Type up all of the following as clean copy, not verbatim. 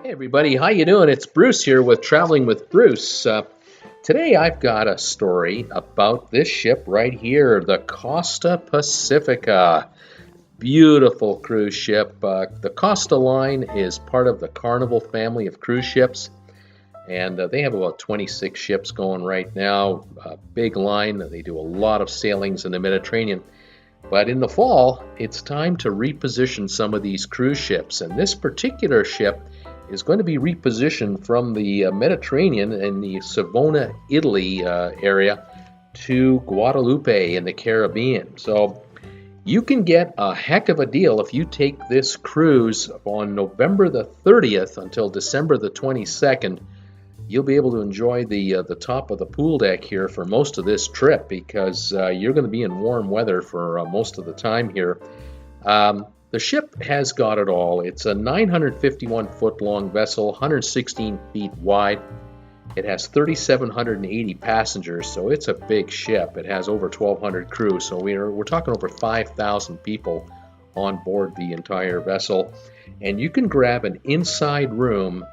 Hey everybody, how you doing? It's Bruce here with Traveling with Bruce. Today I've got a story about this ship right here, the Costa Pacifica. Beautiful cruise ship. The Costa line is part of the Carnival family of cruise ships, and they have about 26 ships going right now. Big line. They do a lot of sailings in the Mediterranean. But in the fall, it's time to reposition some of these cruise ships, and this particular ship is going to be repositioned from the Mediterranean in the Savona, Italy area to Guadeloupe in the Caribbean. So you can get a heck of a deal if you take this cruise on November the 30th until December the 22nd. You'll be able to enjoy the top of the pool deck here for most of this trip because you're going to be in warm weather for most of the time here. The ship has got it all. It's a 951-foot long vessel, 116 feet wide. It has 3,780 passengers, so it's a big ship. It has over 1,200 crew, so we're talking over 5,000 people on board the entire vessel. And you can grab an inside room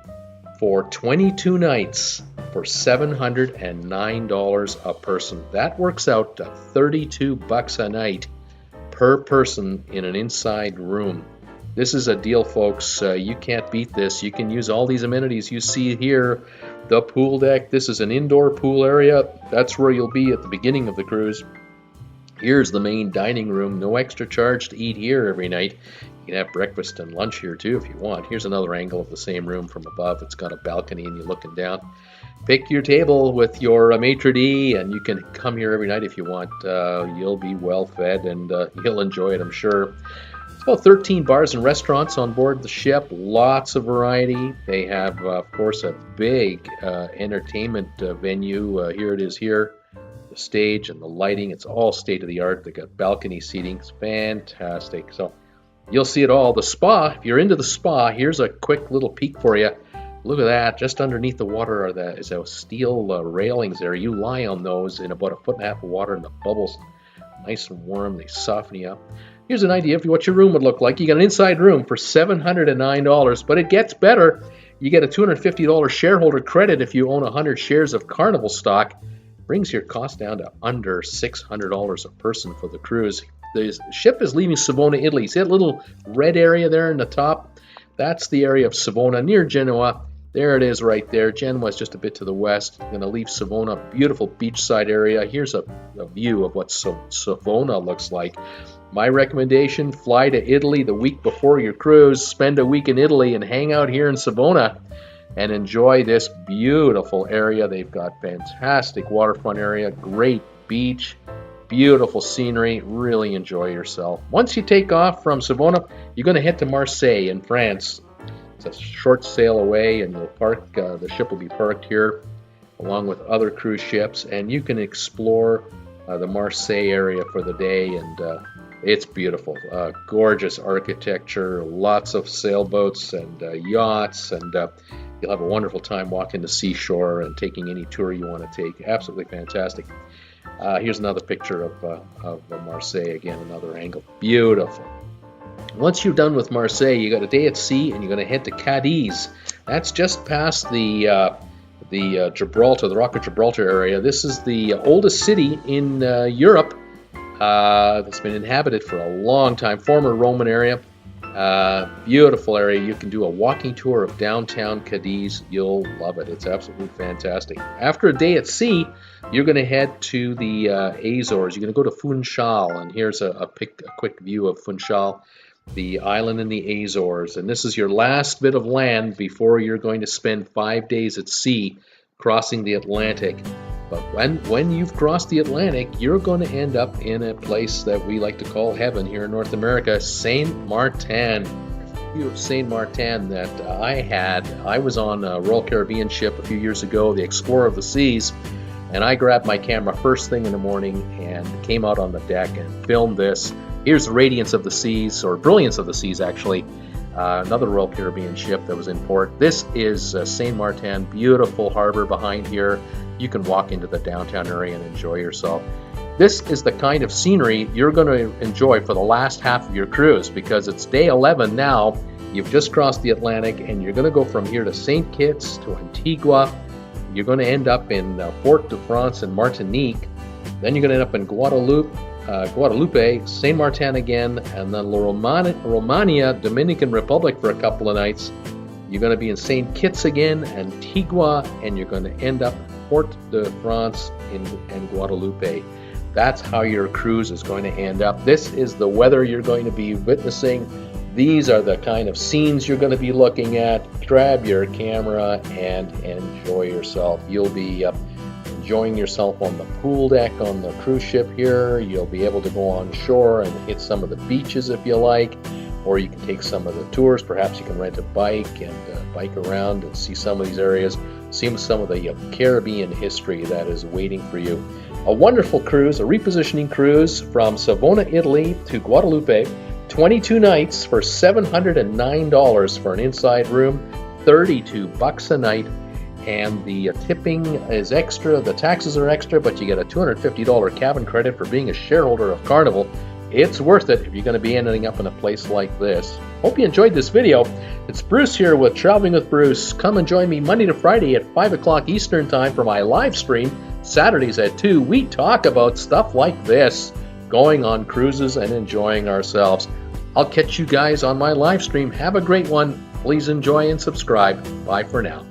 for 22 nights for $709 a person. That works out to $32 a night per person in an inside room. This is a deal, folks. You can't beat this. You can use all these amenities you see here. The pool deck. This is an indoor pool area. That's where you'll be at the beginning of the cruise. Here's the main dining room. No extra charge to eat here every night. You can have breakfast and lunch here too if you want. Here's another angle of the same room from above. It's got a balcony and you're looking down. Pick your table with your maitre d' and you can come here every night if you want. You'll be well fed and you'll enjoy it, I'm sure. It's about 13 bars and restaurants on board the ship. Lots of variety. They have, of course, a big entertainment venue. Here it is here. The stage and the lighting. It's all state-of-the-art. They got balcony seating. It's fantastic. So you'll see it all. The spa, if you're into the spa, here's a quick little peek for you. Look at that. Just underneath the water is those steel railings there. You lie on those in about 1.5 feet of water and the bubbles nice and warm. They soften you up. Here's an idea of what your room would look like. You got an inside room for $709, but it gets better. You get a $250 shareholder credit if you own 100 shares of Carnival stock. Brings your cost down to under $600 a person for the cruise. The ship is leaving Savona, Italy. See that little red area there in the top? That's the area of Savona near Genoa. There it is right there. Genoa is just a bit to the west. Going to leave Savona, beautiful beachside area. Here's a view of what Savona looks like. My recommendation, fly to Italy the week before your cruise. Spend a week in Italy and hang out here in Savona and enjoy this beautiful area. They've got fantastic waterfront area, great beach, beautiful scenery. Really enjoy yourself. Once you take off from Savona, you're going to head to Marseille in France. It's a short sail away, and you'll park. The ship will be parked here along with other cruise ships, and you can explore the Marseille area for the day, and it's beautiful. Gorgeous architecture, lots of sailboats and yachts, and you'll have a wonderful time walking the seashore and taking any tour you want to take. Absolutely fantastic. Here's another picture of Marseille, again, another angle. Beautiful. Once you're done with Marseille, you got a day at sea, and you're going to head to Cadiz. That's just past the Gibraltar, the Rock of Gibraltar area. This is the oldest city in Europe that's been inhabited for a long time. Former Roman area. Beautiful area. You can do a walking tour of downtown Cadiz. You'll love it. It's absolutely fantastic. After a day at sea, you're going to head to the Azores. You're going to go to Funchal, and here's a quick view of Funchal, the island in the Azores. And this is your last bit of land before you're going to spend 5 days at sea crossing the Atlantic. But when you've crossed the Atlantic, you're going to end up in a place that we like to call heaven here in North America, Saint Martin. View of Saint Martin that I was on a Royal Caribbean ship a few years ago, the Explorer of the Seas, and I grabbed my camera first thing in the morning and came out on the deck and filmed this. Here's the Radiance of the Seas, or Brilliance of the Seas actually, another Royal Caribbean ship that was in port. This is Saint Martin, beautiful harbor behind here. You can walk into the downtown area and enjoy yourself. This is the kind of scenery you're going to enjoy for the last half of your cruise, because it's day 11 now, You've just crossed the Atlantic, and you're going to go from here to St. Kitts, to Antigua. You're going to end up in Fort de France and Martinique. Then you're going to end up in Guadeloupe, Saint Martin again, and then Romania, Dominican Republic for a couple of nights. You're going to be in St. Kitts again, Antigua, and you're going to end up Fort de France in Guadeloupe. That's how your cruise is going to end up. This is the weather you're going to be witnessing. These are the kind of scenes you're going to be looking at. Grab your camera and enjoy yourself. You'll be enjoying yourself on the pool deck on the cruise ship here. You'll be able to go on shore and hit some of the beaches if you like, or you can take some of the tours. Perhaps you can rent a bike and bike around and see some of these areas, see some of the Caribbean history that is waiting for you. A wonderful cruise, a repositioning cruise from Savona, Italy to Guadeloupe. 22 nights for $709 for an inside room, $32 a night, and the tipping is extra. The taxes are extra, but you get a $250 cabin credit for being a shareholder of Carnival. It's worth it if you're going to be ending up in a place like this. Hope you enjoyed this video. It's Bruce here with Traveling with Bruce. Come and join me Monday to Friday at 5 o'clock Eastern Time for my live stream. Saturdays at 2. We talk about stuff like this, going on cruises and enjoying ourselves. I'll catch you guys on my live stream. Have a great one. Please enjoy and subscribe. Bye for now.